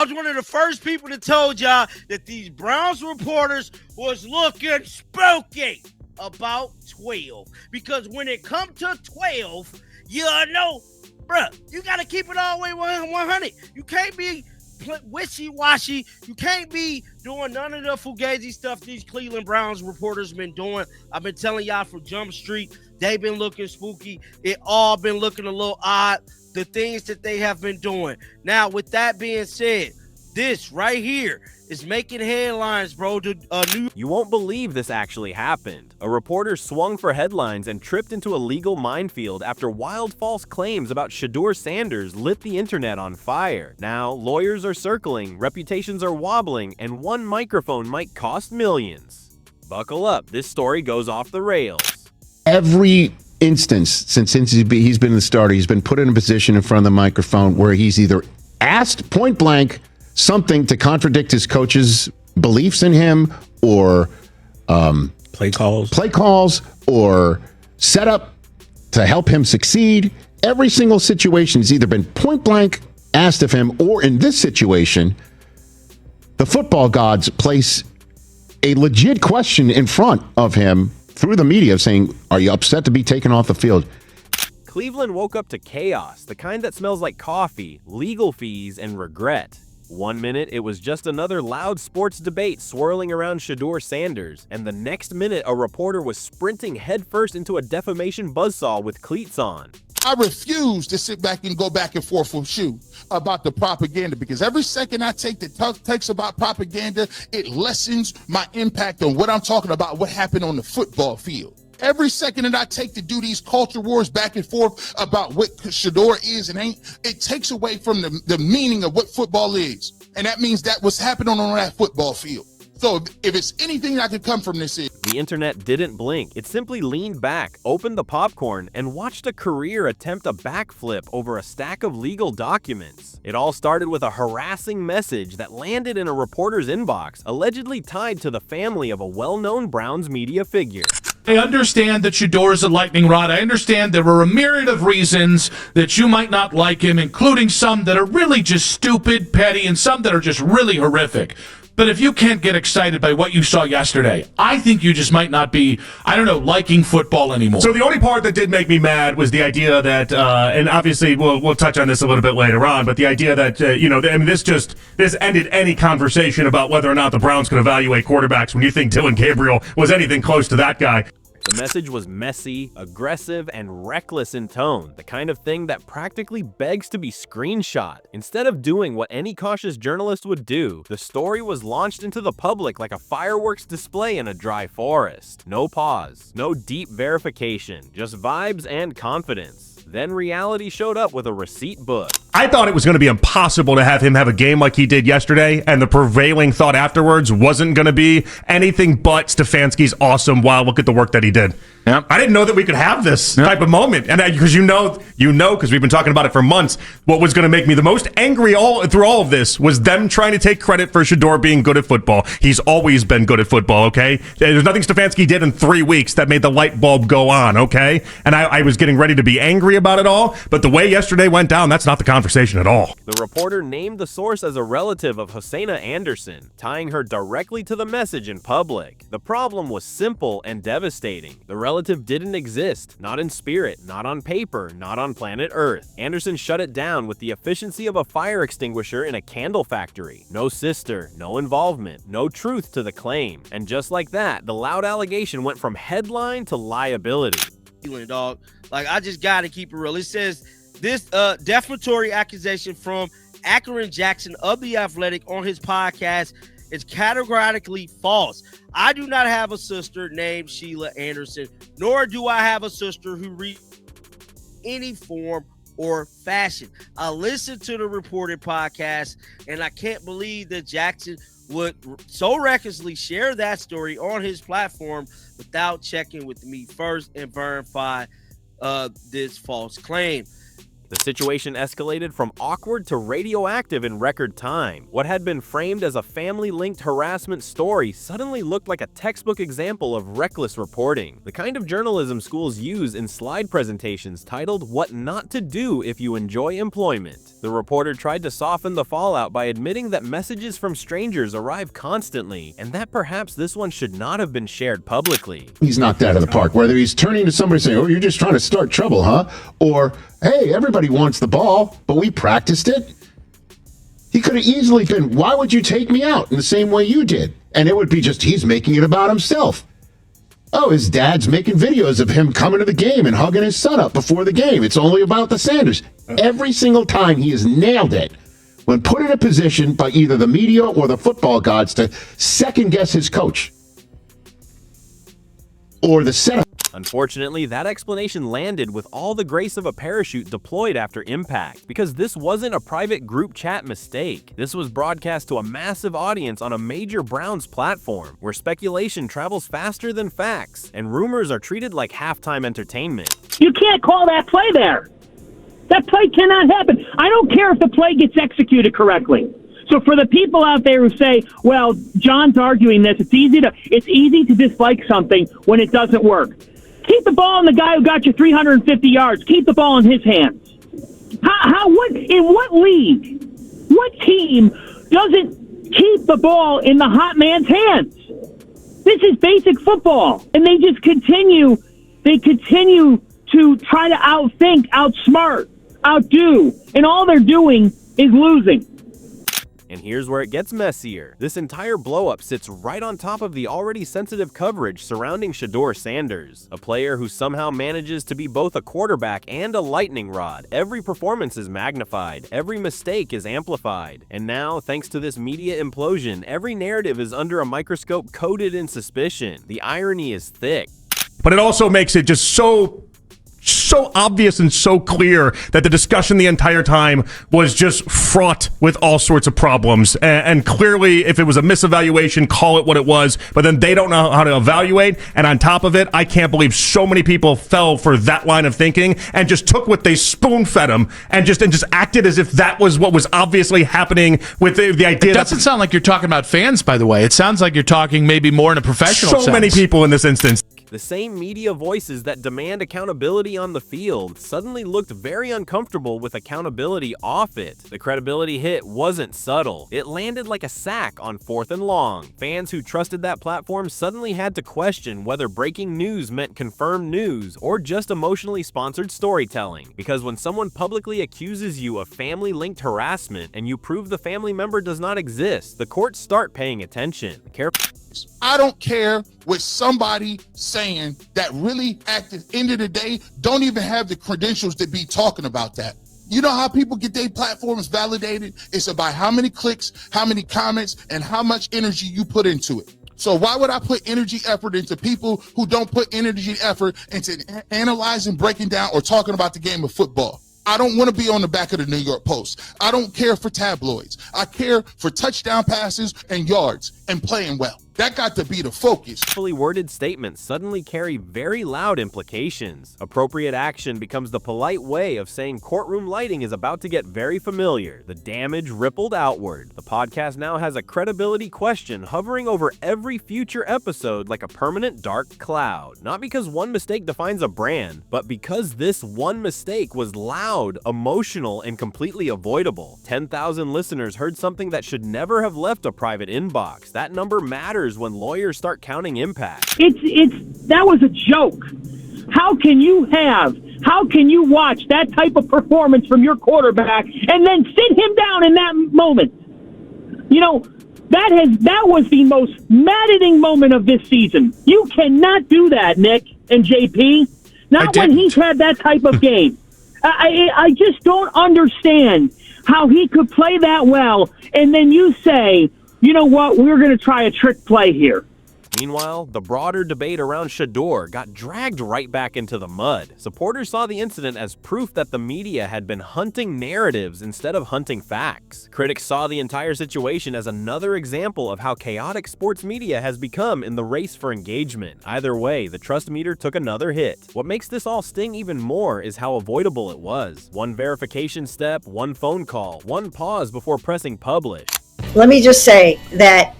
I was one of the first people that told y'all that these Browns reporters was looking spooky about 12. Because when it come to 12, you know, bruh, you got to keep it all the way 100. You can't be wishy-washy. You can't be doing none of the fugazi stuff these Cleveland Browns reporters been doing. I've been telling y'all from Jump Street, they've been looking spooky. It all been looking a little odd, the things that they have been doing. Now, with that being said, this right here is making headlines, bro. You won't believe this actually happened. A reporter swung for headlines and tripped into a legal minefield after wild false claims about Shedeur Sanders lit the internet on fire. Now, lawyers are circling, reputations are wobbling, and one microphone might cost millions. Buckle up, this story goes off the rails. Every instance since he's been the starter, he's been put in a position in front of the microphone where he's either asked point blank something to contradict his coach's beliefs in him, or play calls, or set up to help him succeed. Every single situation has either been point blank asked of him, or in this situation, the football gods place a legit question in front of him through the media saying, are you upset to be taken off the field? Cleveland woke up to chaos, the kind that smells like coffee, legal fees, and regret. 1 minute, it was just another loud sports debate swirling around Shedeur Sanders, and the next minute, a reporter was sprinting headfirst into a defamation buzzsaw with cleats on. I refuse to sit back and go back and forth with you about the propaganda, because every second I take that takes about propaganda, it lessens my impact on what I'm talking about, what happened on the football field. Every second that I take to do these culture wars back and forth about what Shedeur is and ain't, it takes away from the meaning of what football is. And that means that what's happening on that football field. So if it's anything that could come from this is... The internet didn't blink. It simply leaned back, opened the popcorn, and watched a career attempt a backflip over a stack of legal documents. It all started with a harassing message that landed in a reporter's inbox, allegedly tied to the family of a well-known Browns media figure. I understand that Shedeur is a lightning rod. I understand there are a myriad of reasons that you might not like him, including some that are really just stupid, petty, and some that are just really horrific. But if you can't get excited by what you saw yesterday, I think you just might not be, I don't know, liking football anymore. So the only part that did make me mad was the idea that, and obviously we'll touch on this a little bit later on, but the idea that, this ended any conversation about whether or not the Browns can evaluate quarterbacks when you think Dylan Gabriel was anything close to that guy. The message was messy, aggressive, and reckless in tone, the kind of thing that practically begs to be screenshot. Instead of doing what any cautious journalist would do, the story was launched into the public like a fireworks display in a dry forest. No pause, no deep verification, just vibes and confidence. Then reality showed up with a receipt book. I thought it was going to be impossible to have him have a game like he did yesterday, and the prevailing thought afterwards wasn't going to be anything but Stefanski's awesome, wow, look at the work that he did. Yep. I didn't know that we could have this type of moment. And because because we've been talking about it for months, what was going to make me the most angry through all of this was them trying to take credit for Shedeur being good at football. He's always been good at football, okay? There's nothing Stefanski did in 3 weeks that made the light bulb go on, okay? And I was getting ready to be angry about it all, but the way yesterday went down, that's not the conversation at all. The reporter named the source as a relative of Hosseina Anderson, tying her directly to the message in public. The problem was simple and devastating. The relative didn't exist, not in spirit, not on paper, not on planet Earth. Anderson shut it down with the efficiency of a fire extinguisher in a candle factory. No sister, no involvement, no truth to the claim. And just like that, the loud allegation went from headline to liability. Dog, like, I just gotta keep it real. It says this defamatory accusation from Akron Jackson of The Athletic on his podcast is categorically false. I do not have a sister named Sheila Anderson, nor do I have a sister who reads any form or fashion. I listened to the reported podcast, and I can't believe that Jackson would so recklessly share that story on his platform without checking with me first and verify this false claim. The situation escalated from awkward to radioactive in record time. What had been framed as a family-linked harassment story suddenly looked like a textbook example of reckless reporting, the kind of journalism schools use in slide presentations titled "What Not to Do If You Enjoy Employment." The reporter tried to soften the fallout by admitting that messages from strangers arrive constantly, and that perhaps this one should not have been shared publicly. He's knocked out of the park, whether he's turning to somebody saying, "Oh, you're just trying to start trouble, huh?" Or, "Hey, everybody wants the ball, but we practiced it." He could have easily been, "Why would you take me out in the same way you did?" And it would be just, he's making it about himself. Oh, his dad's making videos of him coming to the game and hugging his son up before the game. It's only about the Sanders. Every single time he has nailed it when put in a position by either the media or the football gods to second guess his coach or the setup. Unfortunately, that explanation landed with all the grace of a parachute deployed after impact, because this wasn't a private group chat mistake. This was broadcast to a massive audience on a major Browns platform, where speculation travels faster than facts, and rumors are treated like halftime entertainment. You can't call that play there. That play cannot happen. I don't care if the play gets executed correctly. So for the people out there who say, well, John's arguing this, it's easy to dislike something when it doesn't work. Keep the ball on the guy who got you 350 yards. Keep the ball in his hands. In what league, what team doesn't keep the ball in the hot man's hands? This is basic football. And they just continue to try to outthink, outsmart, outdo. And all they're doing is losing. And here's where it gets messier. This entire blowup sits right on top of the already sensitive coverage surrounding Shedeur Sanders, a player who somehow manages to be both a quarterback and a lightning rod. Every performance is magnified, every mistake is amplified, and now, thanks to this media implosion, every narrative is under a microscope coated in suspicion. The irony is thick. But it also makes it just so obvious and so clear that the discussion the entire time was just fraught with all sorts of problems. And clearly, if it was a misevaluation, call it what it was. But then they don't know how to evaluate. And on top of it, I can't believe so many people fell for that line of thinking and just took what they spoon-fed them and just acted as if that was what was obviously happening with the idea. It doesn't sound like you're talking about fans, by the way. It sounds like you're talking maybe more in a professional sense. So many people in this instance. The same media voices that demand accountability on the field suddenly looked very uncomfortable with accountability off it. The credibility hit wasn't subtle. It landed like a sack on 4th and long. Fans who trusted that platform suddenly had to question whether breaking news meant confirmed news or just emotionally sponsored storytelling. Because when someone publicly accuses you of family-linked harassment and you prove the family member does not exist, the courts start paying attention. I don't care what somebody saying that really at the end of the day don't even have the credentials to be talking about that. You know how people get their platforms validated? It's about how many clicks, how many comments, and how much energy you put into it. So why would I put energy effort into people who don't put energy effort into analyzing, breaking down, or talking about the game of football? I don't want to be on the back of the New York Post. I don't care for tabloids. I care for touchdown passes and yards and playing well. That got to be the focus. Fully worded statements suddenly carry very loud implications. Appropriate action becomes the polite way of saying courtroom lighting is about to get very familiar. The damage rippled outward. The podcast now has a credibility question hovering over every future episode like a permanent dark cloud. Not because one mistake defines a brand, but because this one mistake was loud, emotional, and completely avoidable. 10,000 listeners heard something that should never have left a private inbox. That number matters when lawyers start counting impact. That was a joke. How can you watch that type of performance from your quarterback and then sit him down in that moment? You know, that was the most maddening moment of this season. You cannot do that, Nick and JP. Not when he's had that type of game. I just don't understand how he could play that well and then you say, you know what, we're going to try a trick play here. Meanwhile, the broader debate around Shedeur got dragged right back into the mud. Supporters saw the incident as proof that the media had been hunting narratives instead of hunting facts. Critics saw the entire situation as another example of how chaotic sports media has become in the race for engagement. Either way, the trust meter took another hit. What makes this all sting even more is how avoidable it was. One verification step, one phone call, one pause before pressing publish. Let me just say that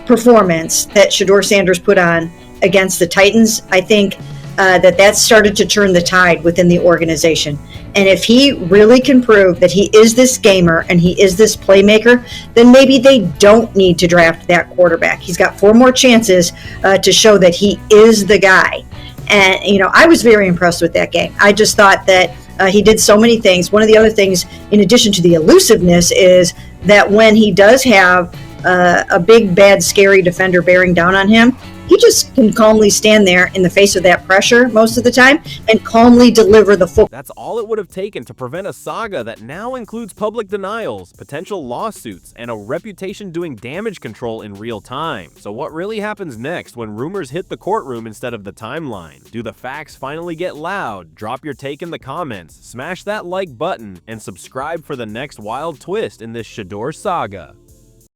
performance that Shedeur Sanders put on against the Titans, I think that started to turn the tide within the organization. And if he really can prove that he is this gamer and he is this playmaker, then maybe they don't need to draft that quarterback. He's got 4 more chances to show that he is the guy. And, I was very impressed with that game. I just thought that he did so many things. One of the other things, in addition to the elusiveness, is that when he does have a big, bad, scary defender bearing down on him, he just can calmly stand there in the face of that pressure most of the time and calmly deliver the football. That's all it would have taken to prevent a saga that now includes public denials, potential lawsuits, and a reputation doing damage control in real time. So what really happens next when rumors hit the courtroom instead of the timeline? Do the facts finally get loud? Drop your take in the comments, smash that like button, and subscribe for the next wild twist in this Shedeur saga.